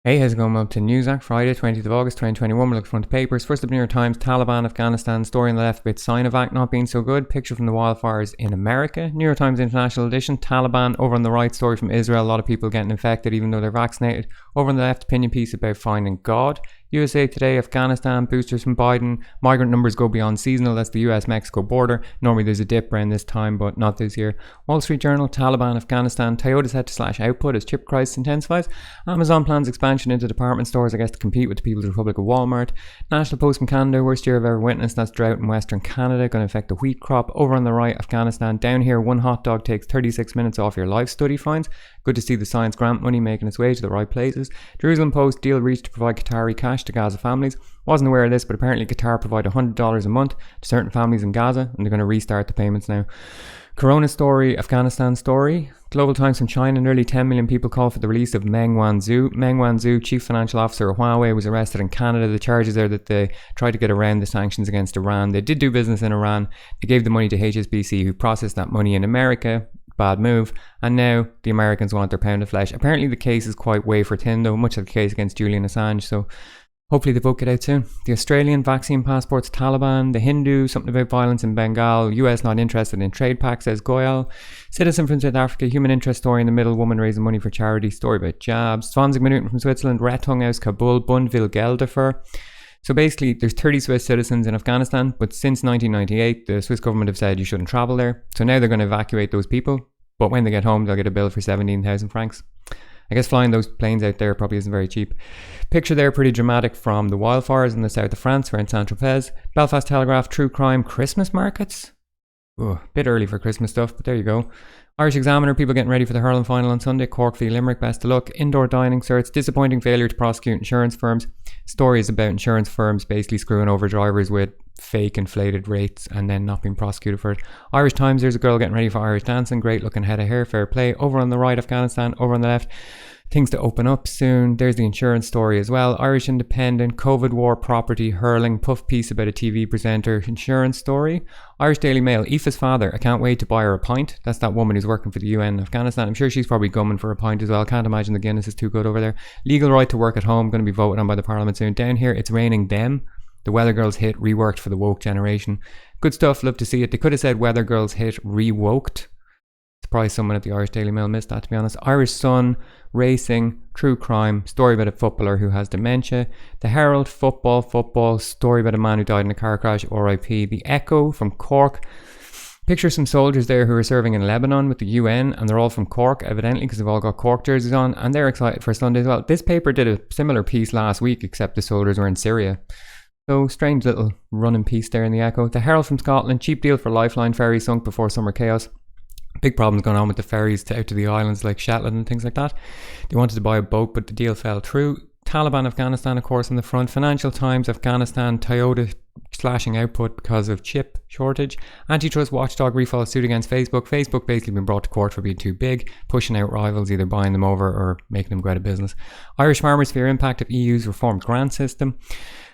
Hey, how's it going? Welcome to News Act Friday, 20th of August 2021. We're looking front of papers. First up, New York Times, Taliban, Afghanistan, story on the left about Sinovac not being so good. Picture from the wildfires in America. New York Times International Edition, Taliban. Over on the right, story from Israel, a lot of people getting infected even though they're vaccinated. Over on the left, opinion piece about finding God. USA Today, Afghanistan, boosters from Biden. Migrant numbers go beyond seasonal. That's the US-Mexico border. Normally there's a dip around this time, but not this year. Wall Street Journal, Taliban, Afghanistan. Toyota set to slash output as chip crisis intensifies. Amazon plans expansion into department stores, I guess, to compete with the People's Republic of Walmart. National Post from Canada, worst year I've ever witnessed. That's drought in Western Canada, going to affect the wheat crop. Over on the right, Afghanistan. Down here, one hot dog takes 36 minutes off your life study fines. Good to see the science grant money making its way to the right places. Jerusalem Post, deal reached to provide Qatari cash to Gaza families. Wasn't aware of this, but apparently Qatar provide $100 a month to certain families in Gaza, and they're going to restart the payments now. Corona story, Afghanistan story. Global Times from China, nearly 10 million people call for the release of Meng Wanzhou. Meng Wanzhou, chief financial officer of Huawei, was arrested in Canada. The charges are that they tried to get around the sanctions against Iran. They did do business in Iran. They gave the money to HSBC, who processed that money in America. Bad move. And now the Americans want their pound of flesh. Apparently the case is quite wafer thin though, much like the case against Julian Assange, so hopefully the vote get out soon. The Australian, vaccine passports, Taliban. The Hindu, something about violence in Bengal. US not interested in trade pact, says Goyal. Citizen from South Africa, human interest story in the middle, woman raising money for charity, story about jabs. Swansig Minuten from Switzerland, Rettung aus Kabul, Bund will Gelder für. So basically, there's 30 Swiss citizens in Afghanistan, but since 1998, the Swiss government have said you shouldn't travel there. So now they're going to evacuate those people, but when they get home, they'll get a bill for 17,000 francs. I guess flying those planes out there probably isn't very cheap. Picture there pretty dramatic from the wildfires in the south of France, around Saint-Tropez. Belfast Telegraph, true crime, Christmas markets? Oh, bit early for Christmas stuff, but there you go. Irish Examiner, people getting ready for the hurling final on Sunday. Cork v Limerick, best of luck. Indoor dining certs, disappointing failure to prosecute insurance firms. Stories about insurance firms basically screwing over drivers with fake inflated rates and then not being prosecuted for it. Irish Times, there's a girl getting ready for Irish dancing. Great looking head of hair, fair play. Over on the right, Afghanistan. Over on the left, things to open up soon. There's the insurance story as well. Irish Independent, COVID war, property, hurling, puff piece about a TV presenter, insurance story. Irish Daily Mail, Aoife's father, I can't wait to buy her a pint. That's that woman who's working for the UN in Afghanistan. I'm sure she's probably gumming for a pint as well. Can't imagine the Guinness is too good over there. Legal right to work at home, going to be voted on by the Parliament soon. Down here, it's raining them. The Weather Girls hit reworked for the woke generation. Good stuff, love to see it. They could have said Weather Girls hit rewoked. Surprised someone at the Irish Daily Mail missed that, to be honest. Irish Sun, racing, true crime, story about a footballer who has dementia. The Herald, football, story about a man who died in a car crash, RIP. The Echo from Cork. Picture some soldiers there who are serving in Lebanon with the UN, and they're all from Cork, evidently, because they've all got Cork jerseys on, and they're excited for Sunday as well. This paper did a similar piece last week, except the soldiers were in Syria. So, strange little running piece there in the Echo. The Herald from Scotland, cheap deal for Lifeline ferry sunk before summer chaos. Big problems going on with the ferries out to the islands like Shetland and things like that. They wanted to buy a boat, but the deal fell through. Taliban, Afghanistan, of course, in the front. Financial Times, Afghanistan, Toyota slashing output because of chip shortage. Antitrust watchdog refiled suit against Facebook. Facebook basically been brought to court for being too big, pushing out rivals, either buying them over or making them go out of business. Irish farmers fear impact of EU's reformed grant system.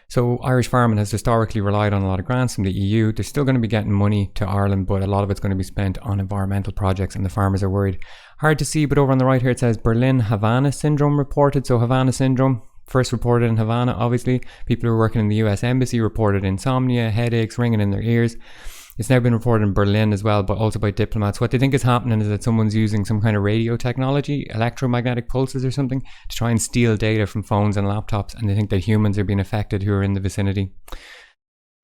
So Irish farming has historically relied on a lot of grants from the EU. They're still going to be getting money to Ireland, but a lot of it's going to be spent on environmental projects, and the farmers are worried. Hard to see, but over on the right here it says Berlin-Havana syndrome reported. So Havana syndrome, first reported in Havana, obviously. People who are working in the US Embassy reported insomnia, headaches, ringing in their ears. It's now been reported in Berlin as well, but also by diplomats. What they think is happening is that someone's using some kind of radio technology, electromagnetic pulses or something, to try and steal data from phones and laptops, and they think that humans are being affected who are in the vicinity.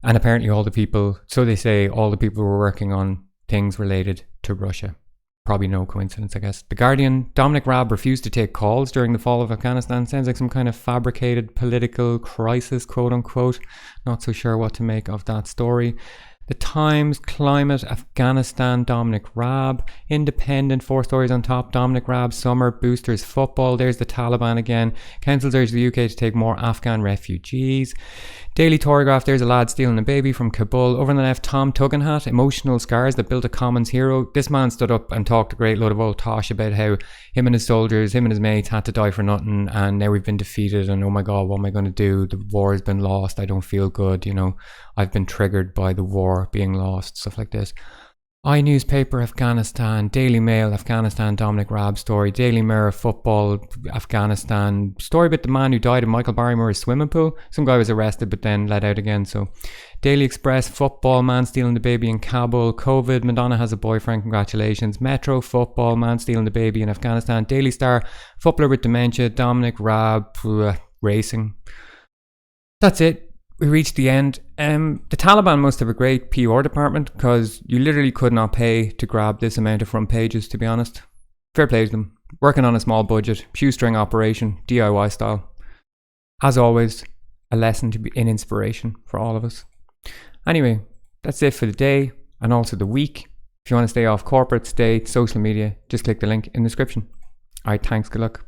And apparently all the people, so they say, all the people were working on things related to Russia. Probably no coincidence, I guess. The Guardian, Dominic Raab refused to take calls during the fall of Afghanistan. Sounds like some kind of fabricated political crisis, quote unquote. Not so sure what to make of that story. The Times, Climate, Afghanistan, Dominic Raab. Independent, 4 stories on top. Dominic Raab, Summer, Boosters, Football. There's the Taliban again. Councils urge the UK to take more Afghan refugees. Daily Telegraph, there's a lad stealing a baby from Kabul. Over on the left, Tom Tugendhat, emotional scars that built a commons hero. This man stood up and talked a great load of old tosh about how him and his soldiers, him and his mates had to die for nothing, and now we've been defeated, and oh my god, what am I going to do? The war has been lost. I don't feel good, you know. I've been triggered by the war being lost, stuff like this. iNewspaper Afghanistan, Daily Mail Afghanistan, Dominic Raab story, Daily Mirror Football Afghanistan story about the man who died in Michael Barrymore's swimming pool. Some guy was arrested but then let out again. So Daily Express Football, man stealing the baby in Kabul. COVID, Madonna has a boyfriend, congratulations. Metro Football, man stealing the baby in Afghanistan. Daily Star, footballer with dementia, Dominic Raab, racing. That's it. We reached the end. The Taliban must have a great PR department, because you literally could not pay to grab this amount of front pages, to be honest. Fair play to them. Working on a small budget, shoestring operation, DIY style. As always, a lesson to be in inspiration for all of us. Anyway, that's it for the day and also the week. If you want to stay off corporate, state, social media, just click the link in the description. Alright, thanks, good luck.